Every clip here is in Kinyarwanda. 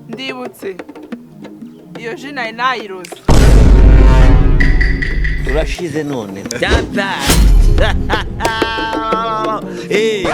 Ndibutse. Iyo jina inayiroza. Urashize none. Data. Eh.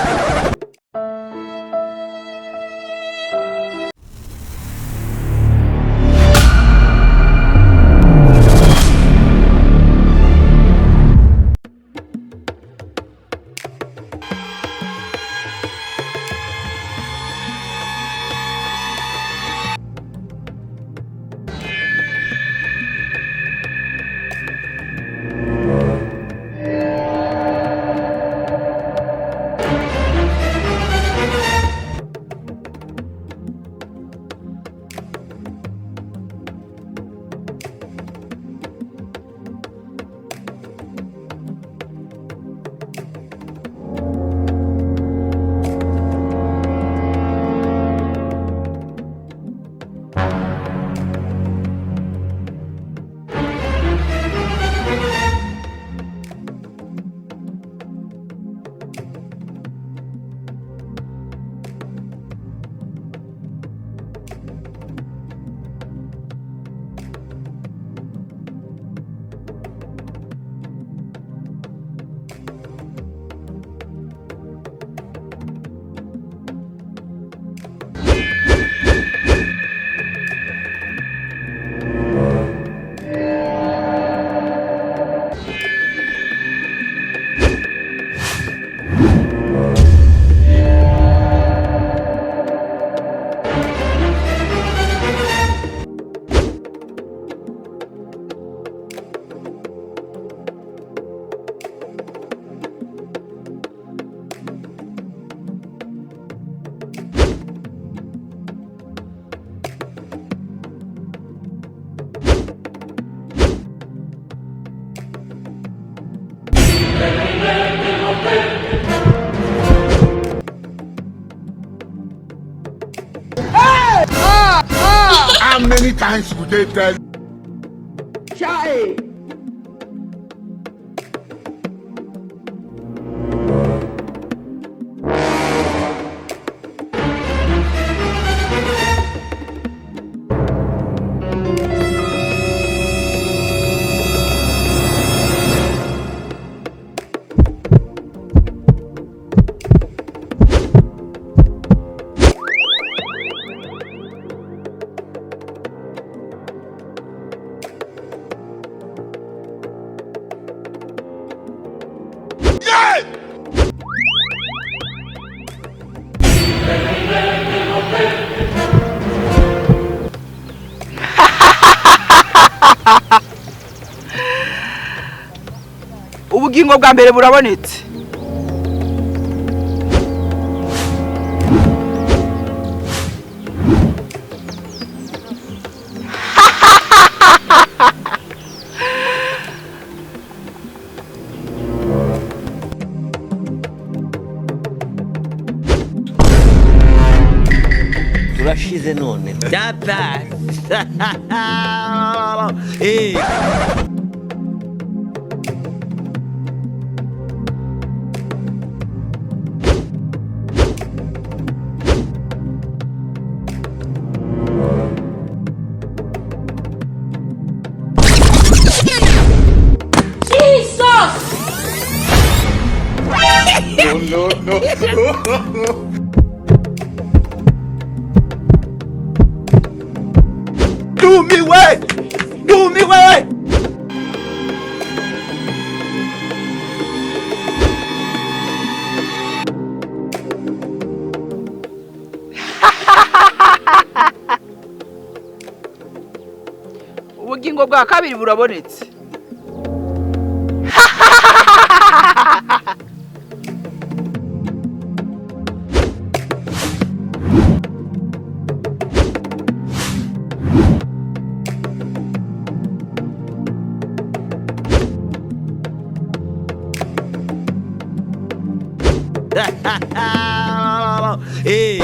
How many times would they tell? Chai. Ubugingo bwa mbere burabonetse. Urashize none. Data. Eh. No. Do me way! Ubugingo bwa kabiri burabonetse. Hey.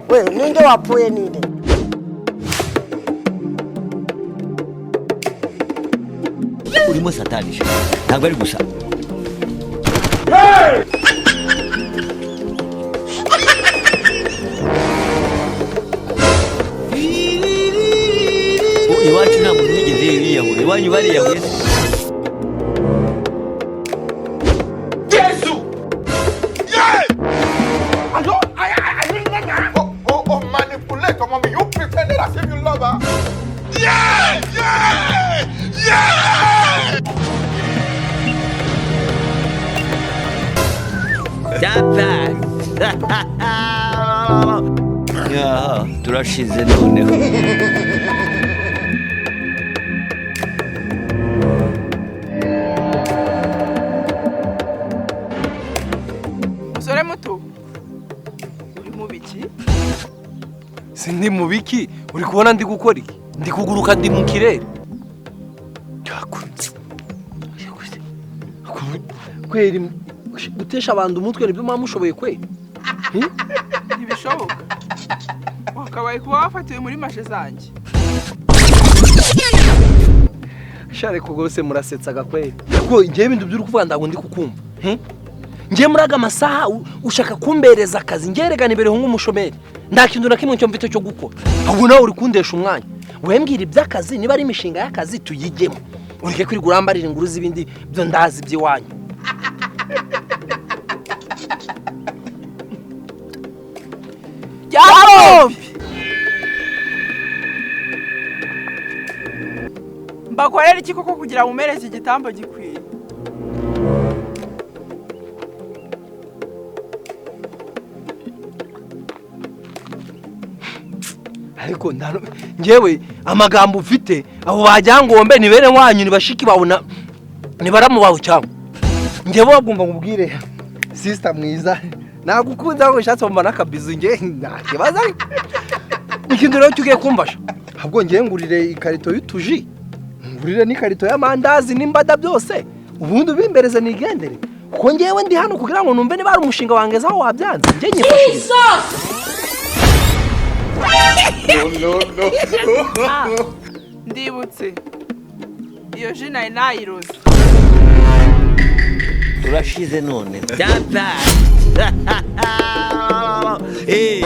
Wewe ninde wapuye ninde? urimo satani ntabwo ari gusa iwacu nta muntu wigeze yiyahura iwanyu bariyahuye Jesu! Yeah! I didn't know. Oh, manipulator, mommy. You pretended as if you love her. Yeah! Yeah! Yeah! Dapa! Ya, turashize noneho. Musore muto. Uri mu biki? Sindi mu biki? Uri kubona ndi gukora iki? Ndi kuguruka ndi mu kirere. Kweri gutesha abantu umutwe nibyo mwamushoboye kweri? Ntibishoboka. Wakabaye kuba wafatiwe muri mashe zanjye. Share kugose murasetsaga kweri. Ko ngiye ibintu by'uri kuvuga ndago ndi kukumva. Ngiye muraga amasaha ushaka kumbereza akazi ngeregana imbere nk'umushomeri. Nda kintu na kimwe cyo mfite cyo gukora. Ahubwo nawe uri kundesha umwanya. Wembwira iby'akazi niba ari imishinga y'akazi tuyigemo. Ureke kuri gurambarira inguru z'ibindi byo ndazi by'iwanyu. Jabo! Mbakorera iki koko kugira ngo umereze igitambo gikwiye? Ariko ngewe amagambo ufite abo bajyangombe nibere wanyu nibashiki babona nibaramu bawo cyangwa ngewe bagomba ngubwire sister mwiza nagukunda ngo shatse mbana kabizu nge ntakibaza ikintu rero tugiye kumfasha ahubwo ngiye ngurire ikarito y'utuji ngurire n'ikarito y'amandazi n'imbada byose ubundi ubimbereze nigendere kuko ngewe ndi hano kugira ngo numve niba ari umushinga wangeza aho wabyanze nge nyifashiriza No. Ndibutse. Iyo ji nayiroze. turashize none. Dapa! Eh!